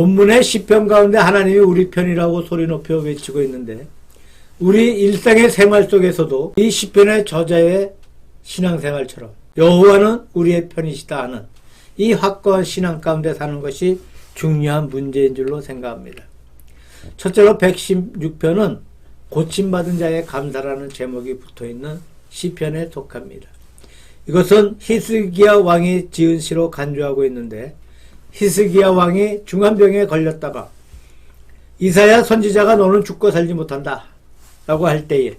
본문의 시편 가운데 하나님이 우리 편이라고 소리 높여 외치고 있는데 우리 일상의 생활 속에서도 이 시편의 저자의 신앙생활처럼 여호와는 우리의 편이시다 하는 이 확고한 신앙 가운데 사는 것이 중요한 문제인 줄로 생각합니다. 첫째로 116편은 고침받은 자의 감사라는 제목이 붙어있는 시편에 속합니다. 이것은 히스기야 왕이 지은 시로 간주하고 있는데 히스기야 왕이 중환병에 걸렸다가 이사야 선지자가 너는 죽고 살지 못한다 라고 할 때에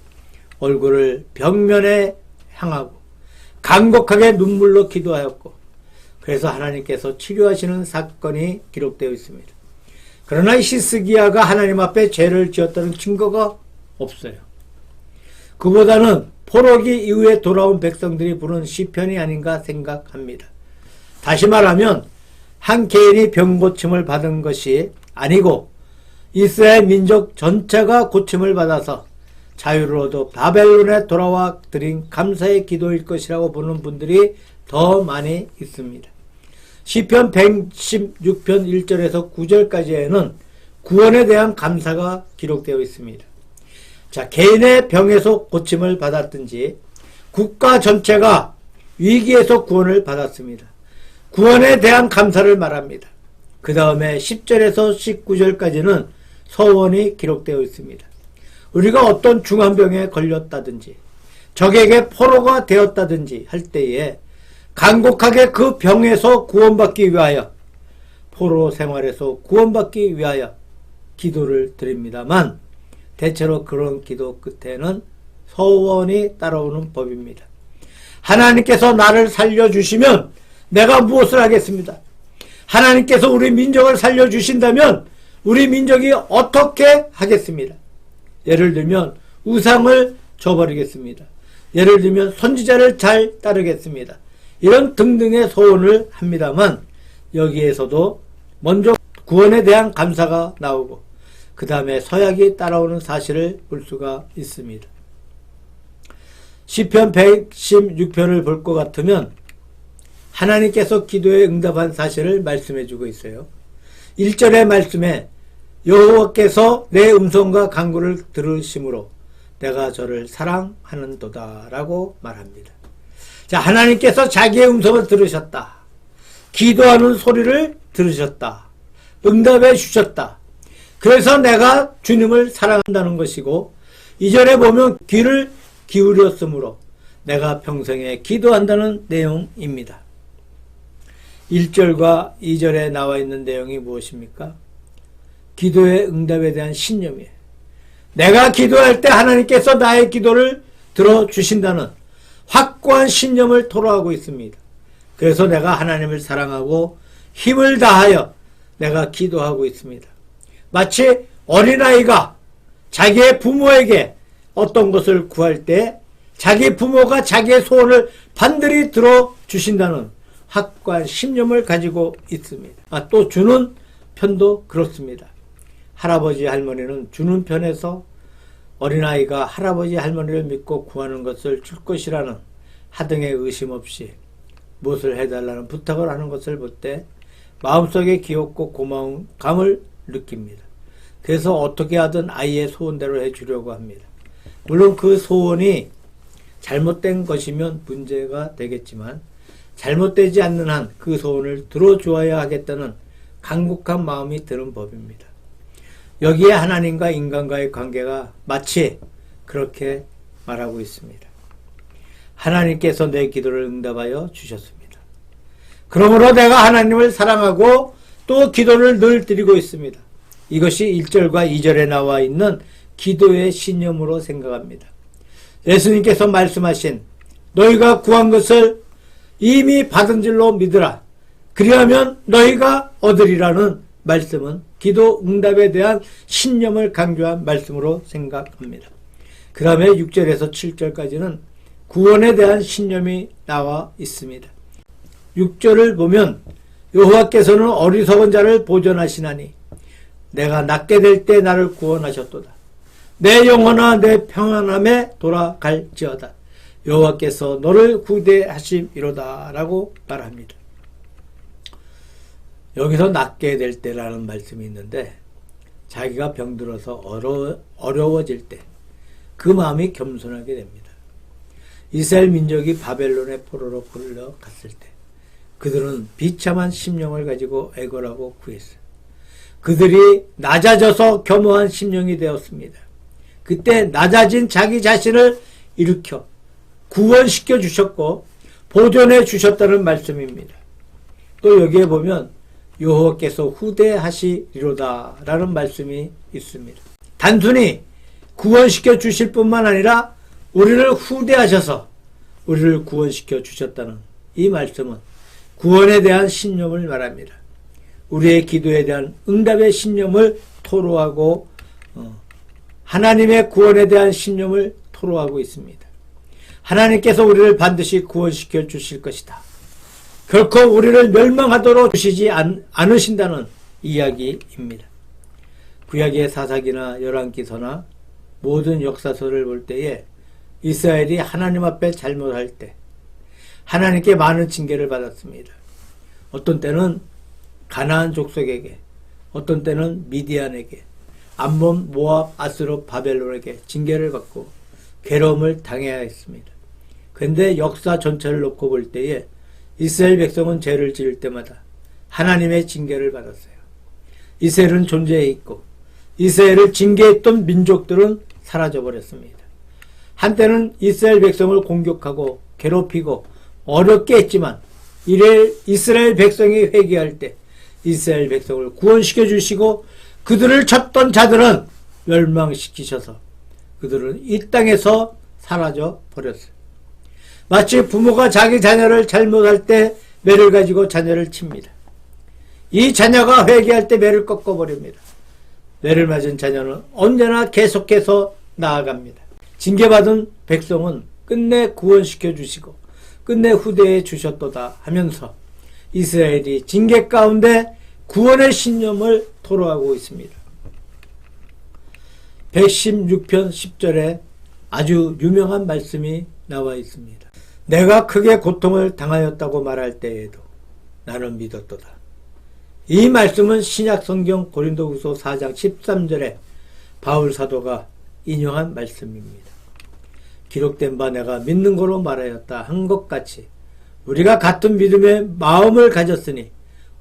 얼굴을 벽면에 향하고 간곡하게 눈물로 기도하였고 그래서 하나님께서 치료하시는 사건이 기록되어 있습니다. 그러나 히스기야가 하나님 앞에 죄를 지었다는 증거가 없어요. 그보다는 포로기 이후에 돌아온 백성들이 부른 시편이 아닌가 생각합니다. 다시 말하면 한 개인이 병고침을 받은 것이 아니고 이스라엘 민족 전체가 고침을 받아서 자유를 얻어 바벨론에 돌아와 드린 감사의 기도일 것이라고 보는 분들이 더 많이 있습니다. 시편 116편 1절에서 9절까지에는 구원에 대한 감사가 기록되어 있습니다. 자, 개인의 병에서 고침을 받았든지 국가 전체가 위기에서 구원을 받았습니다. 구원에 대한 감사를 말합니다. 그 다음에 10절에서 19절까지는 서원이 기록되어 있습니다. 우리가 어떤 중환병에 걸렸다든지 적에게 포로가 되었다든지 할 때에 간곡하게 그 병에서 구원받기 위하여 포로 생활에서 구원받기 위하여 기도를 드립니다만 대체로 그런 기도 끝에는 서원이 따라오는 법입니다. 하나님께서 나를 살려주시면 내가 무엇을 하겠습니다. 하나님께서 우리 민족을 살려주신다면 우리 민족이 어떻게 하겠습니다. 예를 들면 우상을 저버리겠습니다. 예를 들면 선지자를 잘 따르겠습니다. 이런 등등의 소원을 합니다만 여기에서도 먼저 구원에 대한 감사가 나오고 그 다음에 서약이 따라오는 사실을 볼 수가 있습니다. 시편 116편을 볼 것 같으면 하나님께서 기도에 응답한 사실을 말씀해 주고 있어요. 1절의 말씀에 여호와께서 내 음성과 간구를 들으심으로 내가 저를 사랑하는도다 라고 말합니다. 자, 하나님께서 자기의 음성을 들으셨다. 기도하는 소리를 들으셨다. 응답해 주셨다. 그래서 내가 주님을 사랑한다는 것이고 2절에 보면 귀를 기울였으므로 내가 평생에 기도한다는 내용입니다. 1절과 2절에 나와 있는 내용이 무엇입니까? 기도의 응답에 대한 신념이에요. 내가 기도할 때 하나님께서 나의 기도를 들어주신다는 확고한 신념을 토로하고 있습니다. 그래서 내가 하나님을 사랑하고 힘을 다하여 내가 기도하고 있습니다. 마치 어린아이가 자기의 부모에게 어떤 것을 구할 때 자기 부모가 자기의 소원을 반드시 들어주신다는 확고한 신념을 가지고 있습니다. 또 주는 편도 그렇습니다. 할아버지 할머니는 주는 편에서 어린아이가 할아버지 할머니를 믿고 구하는 것을 줄 것이라는 하등의 의심 없이 무엇을 해달라는 부탁을 하는 것을 볼 때 마음속에 귀엽고 고마운 감을 느낍니다. 그래서 어떻게 하든 아이의 소원대로 해주려고 합니다. 물론 그 소원이 잘못된 것이면 문제가 되겠지만 잘못되지 않는 한 그 소원을 들어주어야 하겠다는 간곡한 마음이 드는 법입니다. 여기에 하나님과 인간과의 관계가 마치 그렇게 말하고 있습니다. 하나님께서 내 기도를 응답하여 주셨습니다. 그러므로 내가 하나님을 사랑하고 또 기도를 늘 드리고 있습니다. 이것이 1절과 2절에 나와 있는 기도의 신념으로 생각합니다. 예수님께서 말씀하신 너희가 구한 것을 이미 받은 줄로 믿으라. 그리하면 너희가 얻으리라는 말씀은 기도 응답에 대한 신념을 강조한 말씀으로 생각합니다. 그 다음에 6절에서 7절까지는 구원에 대한 신념이 나와 있습니다. 6절을 보면 여호와께서는 어리석은 자를 보존하시나니 내가 낫게 될 때 나를 구원하셨도다. 내 영혼아 내 평안함에 돌아갈지어다. 여호와께서 너를 구대하심이로다 라고 말합니다. 여기서 낫게 될 때라는 말씀이 있는데 자기가 병들어서 어려워질 때 그 마음이 겸손하게 됩니다. 이스라엘 민족이 바벨론의 포로로 끌려갔을 때 그들은 비참한 심령을 가지고 애걸하고 구했어요. 그들이 낮아져서 겸허한 심령이 되었습니다. 그때 낮아진 자기 자신을 일으켜 구원시켜 주셨고 보존해 주셨다는 말씀입니다. 또 여기에 보면 여호와께서 후대하시리로다 라는 말씀이 있습니다. 단순히 구원시켜 주실 뿐만 아니라 우리를 후대하셔서 우리를 구원시켜 주셨다는 이 말씀은 구원에 대한 신념을 말합니다. 우리의 기도에 대한 응답의 신념을 토로하고 하나님의 구원에 대한 신념을 토로하고 있습니다. 하나님께서 우리를 반드시 구원시켜 주실 것이다. 결코 우리를 멸망하도록 두시지 않으신다는 이야기입니다. 구약의 사사기나 열왕기서나 모든 역사서를 볼 때에 이스라엘이 하나님 앞에 잘못할 때 하나님께 많은 징계를 받았습니다. 어떤 때는 가나안 족속에게, 어떤 때는 미디안에게, 암몬, 모압, 아스로, 바벨론에게 징계를 받고 괴로움을 당해야 했습니다. 그런데 역사 전체를 놓고 볼 때에 이스라엘 백성은 죄를 지을 때마다 하나님의 징계를 받았어요. 이스라엘은 존재해 있고 이스라엘을 징계했던 민족들은 사라져버렸습니다. 한때는 이스라엘 백성을 공격하고 괴롭히고 어렵게 했지만 이스라엘 백성이 회개할 때 이스라엘 백성을 구원시켜 주시고 그들을 쳤던 자들은 멸망시키셔서 그들은 이 땅에서 사라져 버렸어요. 마치 부모가 자기 자녀를 잘못할 때 매를 가지고 자녀를 칩니다. 이 자녀가 회개할 때 매를 꺾어버립니다. 매를 맞은 자녀는 언제나 계속해서 나아갑니다. 징계받은 백성은 끝내 구원시켜 주시고 끝내 후대해 주셨도다 하면서 이스라엘이 징계 가운데 구원의 신념을 토로하고 있습니다. 116편 10절에 아주 유명한 말씀이 나와 있습니다. 내가 크게 고통을 당하였다고 말할 때에도 나는 믿었도다. 이 말씀은 신약성경 고린도후서 4장 13절에 바울 사도가 인용한 말씀입니다. 기록된 바 내가 믿는 거로 말하였다 한 것 같이 우리가 같은 믿음의 마음을 가졌으니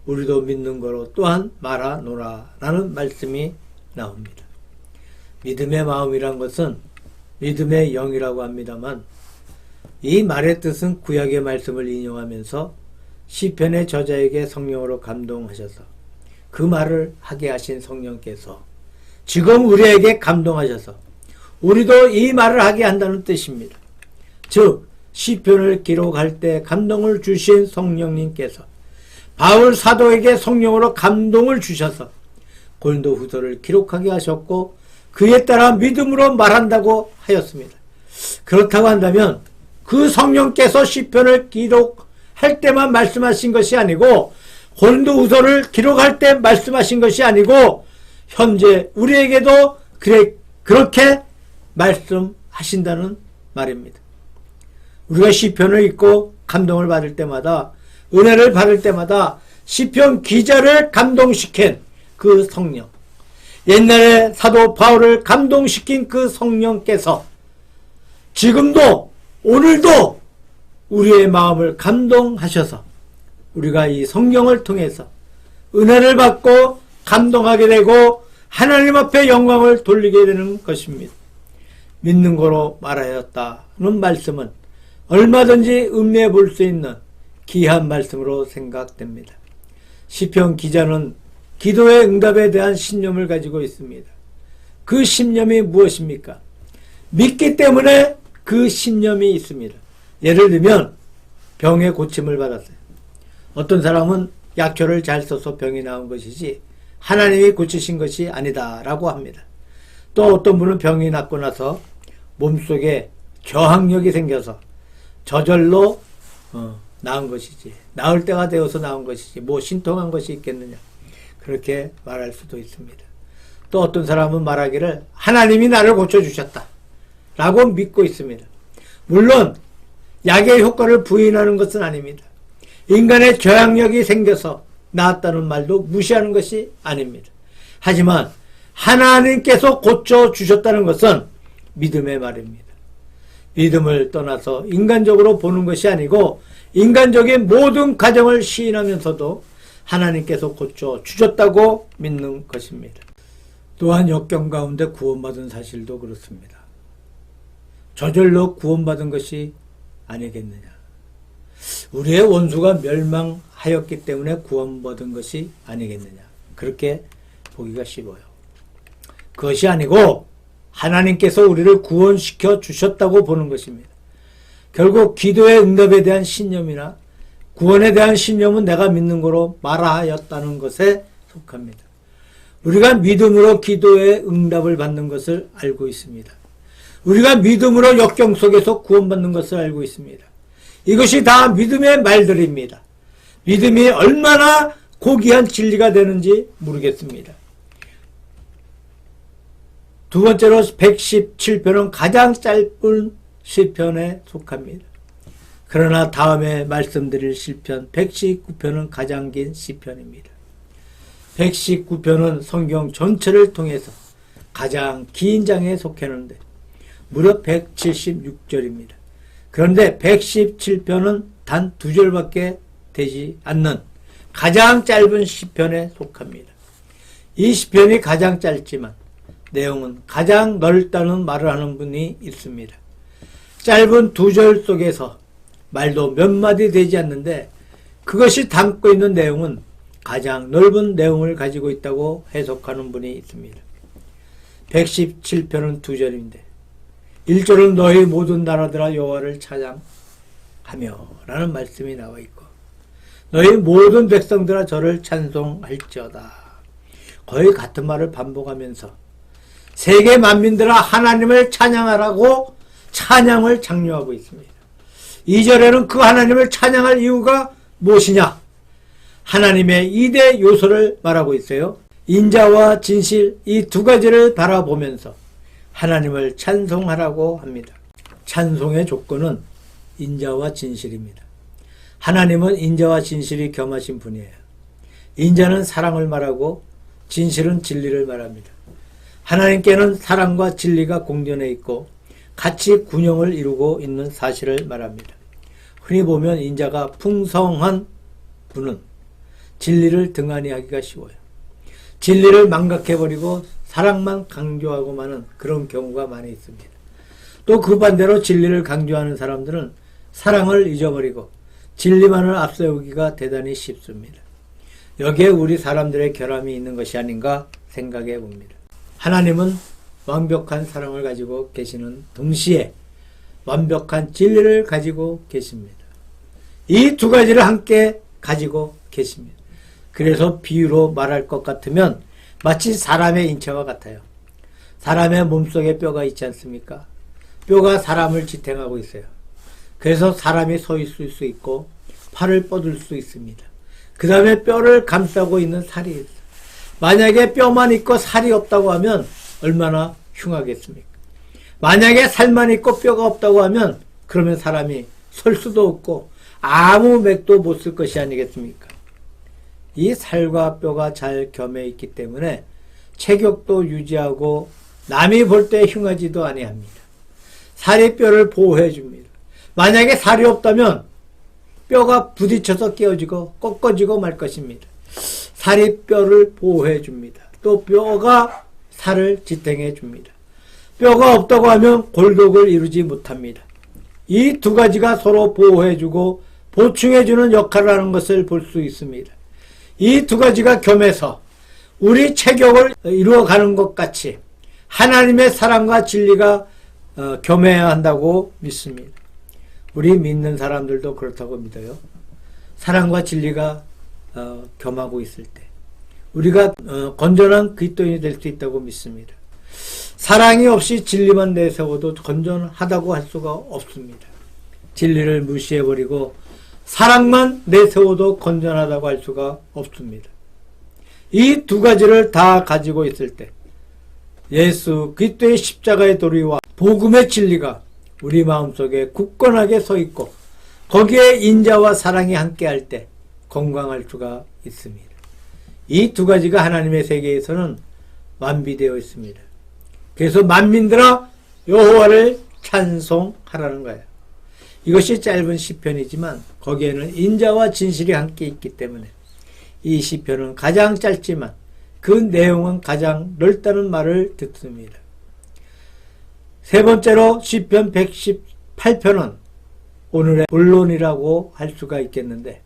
우리도 믿는 거로 또한 말하노라 라는 말씀이 나옵니다. 믿음의 마음이란 것은 믿음의 영이라고 합니다만 이 말의 뜻은 구약의 말씀을 인용하면서 시편의 저자에게 성령으로 감동하셔서 그 말을 하게 하신 성령께서 지금 우리에게 감동하셔서 우리도 이 말을 하게 한다는 뜻입니다. 즉 시편을 기록할 때 감동을 주신 성령님께서 바울 사도에게 성령으로 감동을 주셔서 고린도후서를 기록하게 하셨고 그에 따라 믿음으로 말한다고 하였습니다. 그렇다고 한다면 그 성령께서 시편을 기록할 때만 말씀하신 것이 아니고 고린도후서를 기록할 때 말씀하신 것이 아니고 현재 우리에게도 그렇게 말씀하신다는 말입니다. 우리가 시편을 읽고 감동을 받을 때마다 은혜를 받을 때마다 시편 기자를 감동시킨 그 성령, 옛날에 사도 바울을 감동시킨 그 성령께서 지금도 오늘도 우리의 마음을 감동하셔서 우리가 이 성경을 통해서 은혜를 받고 감동하게 되고 하나님 앞에 영광을 돌리게 되는 것입니다. 믿는 거로 말하였다는 말씀은 얼마든지 음미해 볼 수 있는 귀한 말씀으로 생각됩니다. 시편 기자는 기도의 응답에 대한 신념을 가지고 있습니다. 그 신념이 무엇입니까? 믿기 때문에 그 신념이 있습니다. 예를 들면 병의 고침을 받았어요. 어떤 사람은 약효를 잘 써서 병이 나온 것이지 하나님이 고치신 것이 아니다 라고 합니다. 또 어떤 분은 병이 낫고 나서 몸속에 저항력이 생겨서 저절로 나은 것이지 나을 때가 되어서 나은 것이지 뭐 신통한 것이 있겠느냐 그렇게 말할 수도 있습니다. 또 어떤 사람은 말하기를 하나님이 나를 고쳐주셨다 라고 믿고 있습니다. 물론 약의 효과를 부인하는 것은 아닙니다. 인간의 저항력이 생겨서 나았다는 말도 무시하는 것이 아닙니다. 하지만 하나님께서 고쳐주셨다는 것은 믿음의 말입니다. 믿음을 떠나서 인간적으로 보는 것이 아니고 인간적인 모든 가정을 시인하면서도 하나님께서 고쳐주셨다고 믿는 것입니다. 또한 역경 가운데 구원받은 사실도 그렇습니다. 저절로 구원받은 것이 아니겠느냐. 우리의 원수가 멸망하였기 때문에 구원받은 것이 아니겠느냐. 그렇게 보기가 쉽어요. 그것이 아니고 하나님께서 우리를 구원시켜 주셨다고 보는 것입니다. 결국 기도의 응답에 대한 신념이나 구원에 대한 신념은 내가 믿는 거로 말하였다는 것에 속합니다. 우리가 믿음으로 기도의 응답을 받는 것을 알고 있습니다. 우리가 믿음으로 역경 속에서 구원받는 것을 알고 있습니다. 이것이 다 믿음의 말들입니다. 믿음이 얼마나 고귀한 진리가 되는지 모르겠습니다. 두 번째로 117편은 가장 짧은 시편에 속합니다. 그러나 다음에 말씀드릴 시편 119편은 가장 긴 시편입니다. 119편은 성경 전체를 통해서 가장 긴 장에 속했는데 무려 176절입니다. 그런데 117편은 단 2절밖에 되지 않는 가장 짧은 시편에 속합니다. 이 시편이 가장 짧지만 내용은 가장 넓다는 말을 하는 분이 있습니다. 짧은 2절 속에서 말도 몇 마디 되지 않는데 그것이 담고 있는 내용은 가장 넓은 내용을 가지고 있다고 해석하는 분이 있습니다. 117편은 2절인데 1절은 너희 모든 나라들아 여호와를 찬양하며 라는 말씀이 나와 있고 너희 모든 백성들아 저를 찬송할지어다. 거의 같은 말을 반복하면서 세계 만민들아 하나님을 찬양하라고 찬양을 장려하고 있습니다. 2절에는 그 하나님을 찬양할 이유가 무엇이냐? 하나님의 2대 요소를 말하고 있어요. 인자와 진실 이 두 가지를 바라보면서 하나님을 찬송하라고 합니다. 찬송의 조건은 인자와 진실입니다. 하나님은 인자와 진실이 겸하신 분이에요. 인자는 사랑을 말하고 진실은 진리를 말합니다. 하나님께는 사랑과 진리가 공존해 있고 같이 균형을 이루고 있는 사실을 말합니다. 흔히 보면 인자가 풍성한 분은 진리를 등한히 하기가 쉬워요. 진리를 망각해버리고 사랑만 강조하고만은 그런 경우가 많이 있습니다. 또 그 반대로 진리를 강조하는 사람들은 사랑을 잊어버리고 진리만을 앞세우기가 대단히 쉽습니다. 여기에 우리 사람들의 결함이 있는 것이 아닌가 생각해 봅니다. 하나님은 완벽한 사랑을 가지고 계시는 동시에 완벽한 진리를 가지고 계십니다. 이 두 가지를 함께 가지고 계십니다. 그래서 비유로 말할 것 같으면 마치 사람의 인체와 같아요. 사람의 몸속에 뼈가 있지 않습니까? 뼈가 사람을 지탱하고 있어요. 그래서 사람이 서 있을 수 있고 팔을 뻗을 수 있습니다. 그 다음에 뼈를 감싸고 있는 살이 있어요. 만약에 뼈만 있고 살이 없다고 하면 얼마나 흉하겠습니까? 만약에 살만 있고 뼈가 없다고 하면 그러면 사람이 설 수도 없고 아무 맥도 못 쓸 것이 아니겠습니까? 이 살과 뼈가 잘 겸해 있기 때문에 체격도 유지하고 남이 볼 때 흉하지도 아니합니다. 살이 뼈를 보호해 줍니다. 만약에 살이 없다면 뼈가 부딪혀서 깨어지고 꺾어지고 말 것입니다. 살이 뼈를 보호해 줍니다. 또 뼈가 살을 지탱해 줍니다. 뼈가 없다고 하면 골격을 이루지 못합니다. 이 두 가지가 서로 보호해 주고 보충해 주는 역할을 하는 것을 볼 수 있습니다. 이 두 가지가 겸해서 우리 체격을 이루어가는 것 같이 하나님의 사랑과 진리가 겸해야 한다고 믿습니다. 우리 믿는 사람들도 그렇다고 믿어요. 사랑과 진리가 겸하고 있을 때 우리가 건전한 그리스도인이 될 수 있다고 믿습니다. 사랑이 없이 진리만 내세워도 건전하다고 할 수가 없습니다. 진리를 무시해버리고 사랑만 내세워도 건전하다고 할 수가 없습니다. 이 두 가지를 다 가지고 있을 때 예수 그리스도의 십자가의 도리와 복음의 진리가 우리 마음속에 굳건하게 서 있고 거기에 인자와 사랑이 함께할 때 건강할 수가 있습니다. 이 두 가지가 하나님의 세계에서는 완비되어 있습니다. 그래서 만민들아 여호와를 찬송하라는 거예요. 이것이 짧은 시편이지만 거기에는 인자와 진실이 함께 있기 때문에 이 시편은 가장 짧지만 그 내용은 가장 넓다는 말을 듣습니다. 세 번째로 시편 118편은 오늘의 본론이라고 할 수가 있겠는데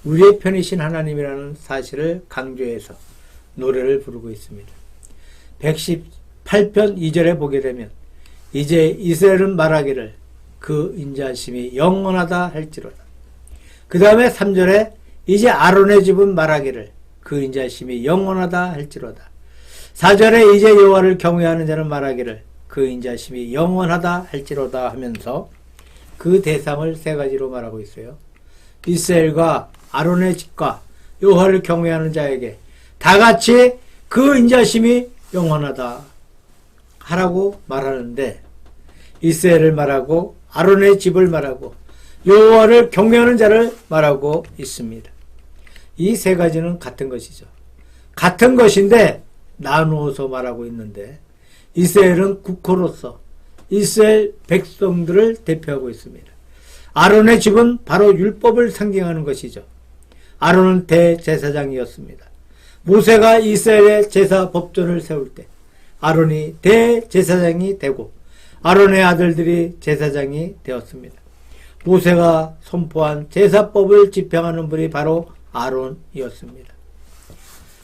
우리의 편이신 하나님이라는 사실을 강조해서 노래를 부르고 있습니다. 118편 2절에 보게 되면 이제 이스라엘은 말하기를 그 인자심이 영원하다 할지로다. 그 다음에 3절에 이제 아론의 집은 말하기를 그 인자심이 영원하다 할지로다. 4절에 이제 여호와를 경외하는 자는 말하기를 그 인자심이 영원하다 할지로다 하면서 그 대상을 세 가지로 말하고 있어요. 이스라엘과 아론의 집과 여호와를 경외하는 자에게 다 같이 그 인자심이 영원하다 하라고 말하는데 이스라엘을 말하고 아론의 집을 말하고 여호와를 경외하는 자를 말하고 있습니다. 이 세 가지는 같은 것이죠. 같은 것인데 나누어서 말하고 있는데 이스라엘은 국호로서 이스라엘 백성들을 대표하고 있습니다. 아론의 집은 바로 율법을 상징하는 것이죠. 아론은 대제사장이었습니다. 모세가 이스라엘의 제사 법전을 세울 때 아론이 대제사장이 되고 아론의 아들들이 제사장이 되었습니다. 모세가 선포한 제사법을 집행하는 분이 바로 아론이었습니다.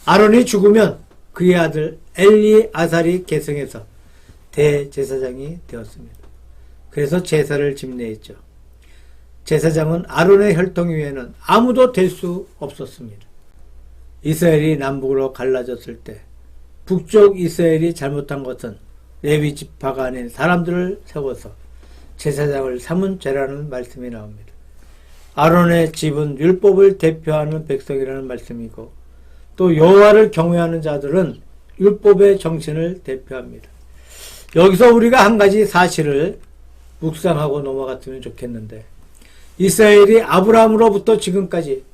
아론이 죽으면 그의 아들 엘리아살이 계승해서 대제사장이 되었습니다. 그래서 제사를 집례했죠. 제사장은 아론의 혈통 위에는 아무도 될 수 없었습니다. 이스라엘이 남북으로 갈라졌을 때 북쪽 이스라엘이 잘못한 것은 레위 지파가 아닌 사람들을 세워서 제사장을 삼은 죄라는 말씀이 나옵니다. 아론의 집은 율법을 대표하는 백성이라는 말씀이고 또 여호와를 경외하는 자들은 율법의 정신을 대표합니다. 여기서 우리가 한 가지 사실을 묵상하고 넘어갔으면 좋겠는데 이스라엘이 아브라함으로부터 지금까지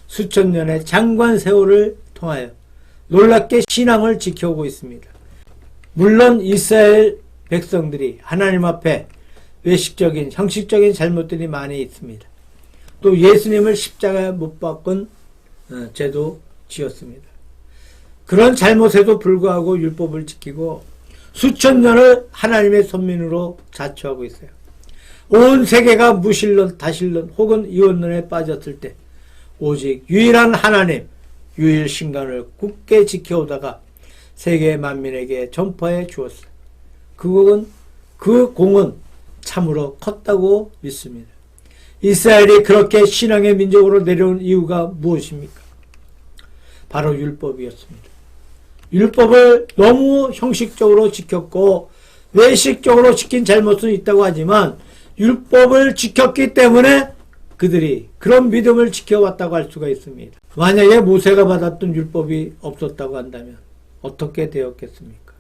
수천 년의 장관 세월을 통하여 놀랍게 신앙을 지켜오고 있습니다. 물론 이스라엘 백성들이 하나님 앞에 외식적인 형식적인 잘못들이 많이 있습니다. 또 예수님을 십자가에 못 박은 죄도 지었습니다. 그런 잘못에도 불구하고 율법을 지키고 수천 년을 하나님의 선민으로 자처하고 있어요. 온 세계가 무신론, 다신론 혹은 이원론에 빠졌을 때 오직 유일한 하나님, 유일신간을 굳게 지켜오다가 세계 만민에게 전파해 주었어요. 그 공은 참으로 컸다고 믿습니다. 이스라엘이 그렇게 신앙의 민족으로 내려온 이유가 무엇입니까? 바로 율법이었습니다. 율법을 너무 형식적으로 지켰고 외식적으로 지킨 잘못은 있다고 하지만 율법을 지켰기 때문에 그들이 그런 믿음을 지켜왔다고 할 수가 있습니다. 만약에 모세가 받았던 율법이 없었다고 한다면 어떻게 되었겠습니까?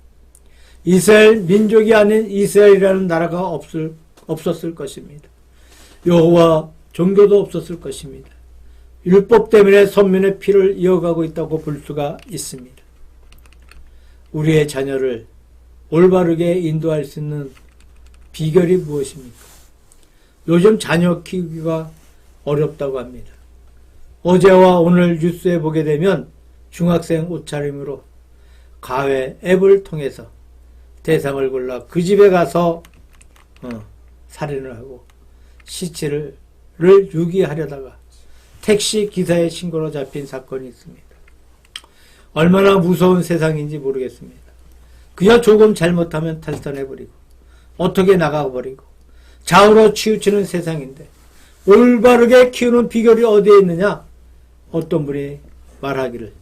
이스라엘 민족이 아닌 이스라엘이라는 나라가 없었을 것입니다. 여호와 종교도 없었을 것입니다. 율법 때문에 선민의 피를 이어가고 있다고 볼 수가 있습니다. 우리의 자녀를 올바르게 인도할 수 있는 비결이 무엇입니까? 요즘 자녀 키우기가 어렵다고 합니다. 어제와 오늘 뉴스에 보게 되면 중학생 옷차림으로 가외 앱을 통해서 대상을 골라 그 집에 가서 살인을 하고 시체를 유기하려다가 택시 기사의 신고로 잡힌 사건이 있습니다. 얼마나 무서운 세상인지 모르겠습니다. 그저 조금 잘못하면 탈선해버리고 어떻게 나가버리고 좌우로 치우치는 세상인데 올바르게 키우는 비결이 어디에 있느냐? 어떤 분이 말하기를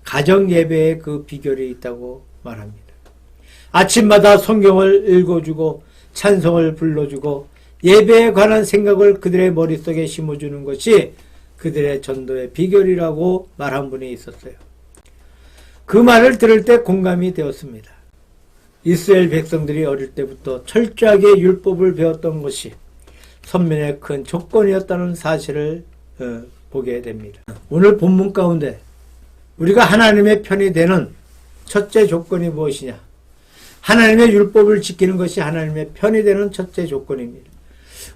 가정 예배에 그 비결이 있다고 말합니다. 아침마다 성경을 읽어주고 찬송을 불러주고 예배에 관한 생각을 그들의 머릿속에 심어주는 것이 그들의 전도의 비결이라고 말한 분이 있었어요. 그 말을 들을 때 공감이 되었습니다. 이스라엘 백성들이 어릴 때부터 철저하게 율법을 배웠던 것이 선민의 큰 조건이었다는 사실을 보게 됩니다. 오늘 본문 가운데 우리가 하나님의 편이 되는 첫째 조건이 무엇이냐? 하나님의 율법을 지키는 것이 하나님의 편이 되는 첫째 조건입니다.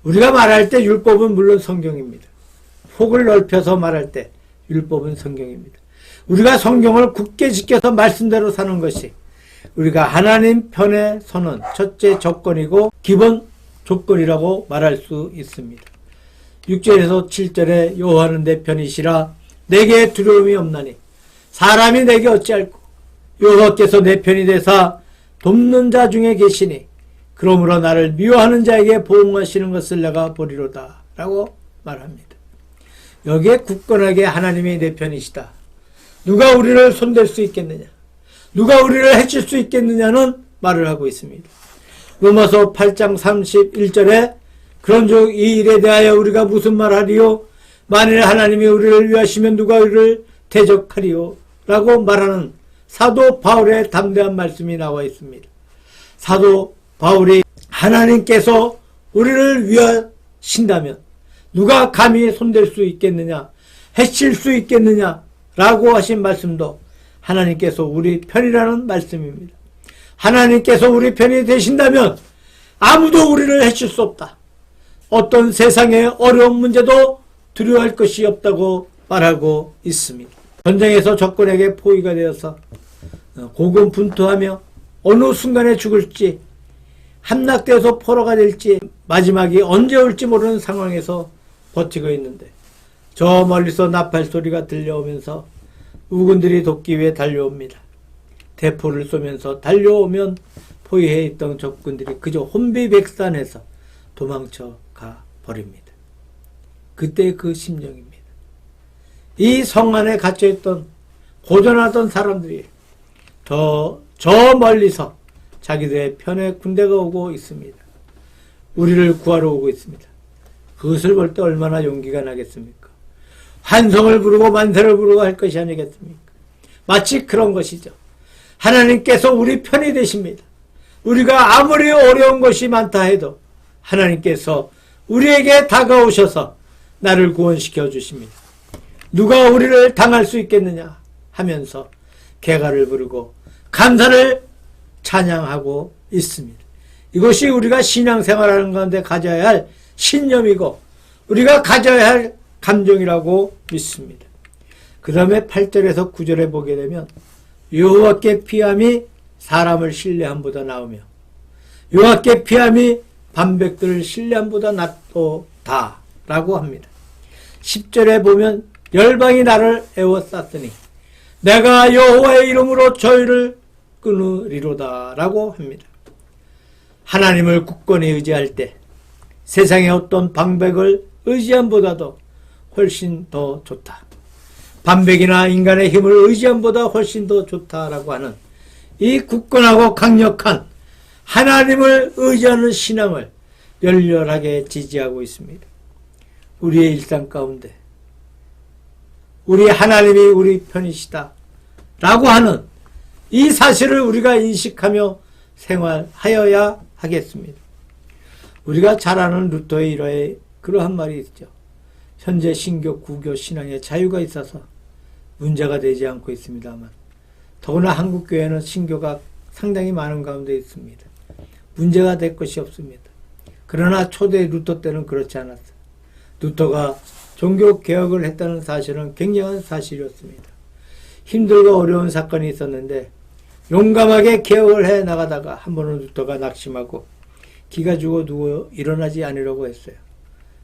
우리가 말할 때 율법은 물론 성경입니다. 폭을 넓혀서 말할 때 율법은 성경입니다. 우리가 성경을 굳게 지켜서 말씀대로 사는 것이 우리가 하나님 편에 서는 첫째 조건이고 기본 조건이라고 말할 수 있습니다. 6절에서 7절에 여호와는 내 편이시라 내게 두려움이 없나니 사람이 내게 어찌할꼬 여호와께서 내 편이 되사 돕는 자 중에 계시니 그러므로 나를 미워하는 자에게 보응하시는 것을 내가 보리로다 라고 말합니다. 여기에 굳건하게 하나님이 내 편이시다. 누가 우리를 손댈 수 있겠느냐? 누가 우리를 해칠 수 있겠느냐는 말을 하고 있습니다. 로마서 8장 31절에 그런즉 이 일에 대하여 우리가 무슨 말하리요? 만일 하나님이 우리를 위하시면 누가 우리를 대적하리요? 라고 말하는 사도 바울의 담대한 말씀이 나와 있습니다. 사도 바울이 하나님께서 우리를 위하신다면 누가 감히 손댈 수 있겠느냐? 해칠 수 있겠느냐? 라고 하신 말씀도 하나님께서 우리 편이라는 말씀입니다. 하나님께서 우리 편이 되신다면 아무도 우리를 해칠 수 없다. 어떤 세상의 어려운 문제도 두려워할 것이 없다고 말하고 있습니다. 전쟁에서 적군에게 포위가 되어서 고군분투하며 어느 순간에 죽을지 함락되어서 포로가 될지 마지막이 언제 올지 모르는 상황에서 버티고 있는데 저 멀리서 나팔 소리가 들려오면서 우군들이 돕기 위해 달려옵니다. 대포를 쏘면서 달려오면 포위해 있던 적군들이 그저 혼비백산해서 도망쳐 가 버립니다. 그때 그 심정입니다. 이 성 안에 갇혀있던 고전하던 사람들이 저 멀리서 자기들의 편에 군대가 오고 있습니다. 우리를 구하러 오고 있습니다. 그것을 볼 때 얼마나 용기가 나겠습니까? 환성을 부르고 만세를 부르고 할 것이 아니겠습니까? 마치 그런 것이죠. 하나님께서 우리 편이 되십니다. 우리가 아무리 어려운 것이 많다 해도 하나님께서 우리에게 다가오셔서 나를 구원시켜 주십니다. 누가 우리를 당할 수 있겠느냐 하면서 개가를 부르고 감사를 찬양하고 있습니다. 이것이 우리가 신앙생활하는 가운데 가져야 할 신념이고 우리가 가져야 할 감정이라고 믿습니다. 그 다음에 8절에서 9절에 보게 되면 여호와께 피함이 사람을 신뢰함보다 나으며 여호와께 피함이 반백들을 신뢰함보다 낫도다 라고 합니다. 10절에 보면 열방이 나를 애워쌌으니 내가 여호와의 이름으로 저희를 끊으리로다 라고 합니다. 하나님을 굳건히 의지할 때 세상의 어떤 방백을 의지함보다도 훨씬 더 좋다. 반백이나 인간의 힘을 의지함보다 훨씬 더 좋다라고 하는 이 굳건하고 강력한 하나님을 의지하는 신앙을 열렬하게 지지하고 있습니다. 우리의 일상 가운데 우리 하나님이 우리 편이시다 라고 하는 이 사실을 우리가 인식하며 생활하여야 하겠습니다. 우리가 잘 아는 루터의 일화에 그러한 말이 있죠. 현재 신교, 구교, 신앙에 자유가 있어서 문제가 되지 않고 있습니다만 더구나 한국교회는 신교가 상당히 많은 가운데 있습니다. 문제가 될 것이 없습니다. 그러나 초대 루터 때는 그렇지 않았어요. 루터가 종교개혁을 했다는 사실은 굉장한 사실이었습니다. 힘들고 어려운 사건이 있었는데 용감하게 개혁을 해 나가다가 한 번은 루터가 낙심하고 기가 죽어 누워 일어나지 않으려고 했어요.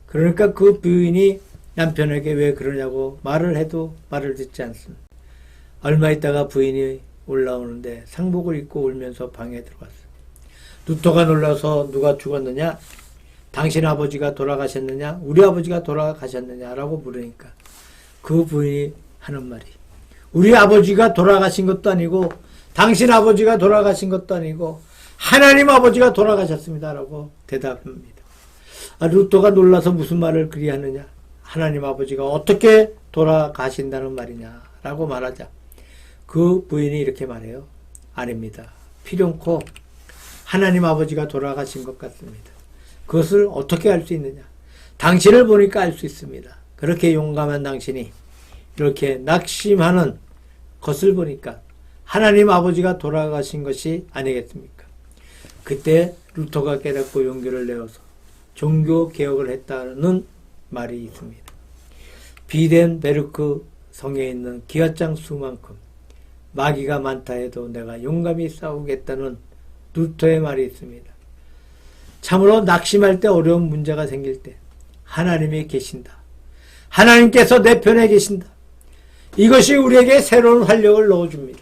그러니까 그 부인이 남편에게 왜 그러냐고 말을 해도 말을 듣지 않습니다. 얼마 있다가 부인이 올라오는데 상복을 입고 울면서 방에 들어갔어요. 루터가 놀라서 누가 죽었느냐? 당신 아버지가 돌아가셨느냐? 우리 아버지가 돌아가셨느냐? 라고 물으니까 그 부인이 하는 말이 우리 아버지가 돌아가신 것도 아니고 당신 아버지가 돌아가신 것도 아니고 하나님 아버지가 돌아가셨습니다. 라고 대답합니다. 루터가 놀라서 무슨 말을 그리 하느냐? 하나님 아버지가 어떻게 돌아가신다는 말이냐? 라고 말하자 그 부인이 이렇게 말해요. 아닙니다. 필연코 하나님 아버지가 돌아가신 것 같습니다. 그것을 어떻게 알 수 있느냐? 당신을 보니까 알 수 있습니다. 그렇게 용감한 당신이 이렇게 낙심하는 것을 보니까 하나님 아버지가 돌아가신 것이 아니겠습니까? 그때 루터가 깨닫고 용기를 내어서 종교 개혁을 했다는 말이 있습니다. 비덴베르크 성에 있는 기와장 수만큼 마귀가 많다 해도 내가 용감히 싸우겠다는 루터의 말이 있습니다. 참으로 낙심할 때 어려운 문제가 생길 때 하나님이 계신다. 하나님께서 내 편에 계신다. 이것이 우리에게 새로운 활력을 넣어줍니다.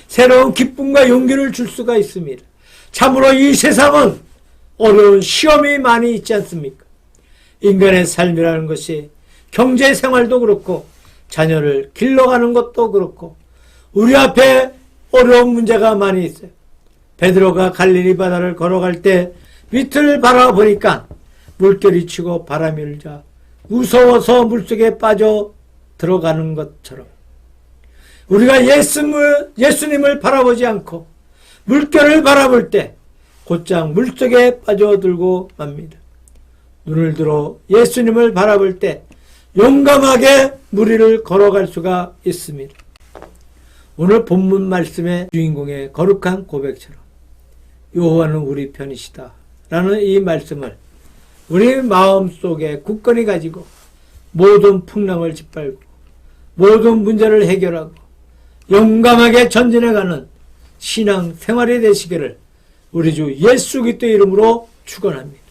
새로운 기쁨과 용기를 줄 수가 있습니다. 참으로 이 세상은 어려운 시험이 많이 있지 않습니까? 인간의 삶이라는 것이 경제 생활도 그렇고 자녀를 길러가는 것도 그렇고 우리 앞에 어려운 문제가 많이 있어요. 베드로가 갈릴리 바다를 걸어갈 때 밑을 바라보니까 물결이 치고 바람이 일자 무서워서 물속에 빠져 들어가는 것처럼 우리가 예수님을 바라보지 않고 물결을 바라볼 때 곧장 물속에 빠져들고 맙니다. 눈을 들어 예수님을 바라볼 때 용감하게 물 위를 걸어갈 수가 있습니다. 오늘 본문 말씀의 주인공의 거룩한 고백처럼 여호와는 우리 편이시다 라는 이 말씀을 우리 마음속에 굳건히 가지고 모든 풍랑을 짓밟고 모든 문제를 해결하고 용감하게 전진해가는 신앙 생활이 되시기를 우리 주 예수 그리스도의 이름으로 축원합니다.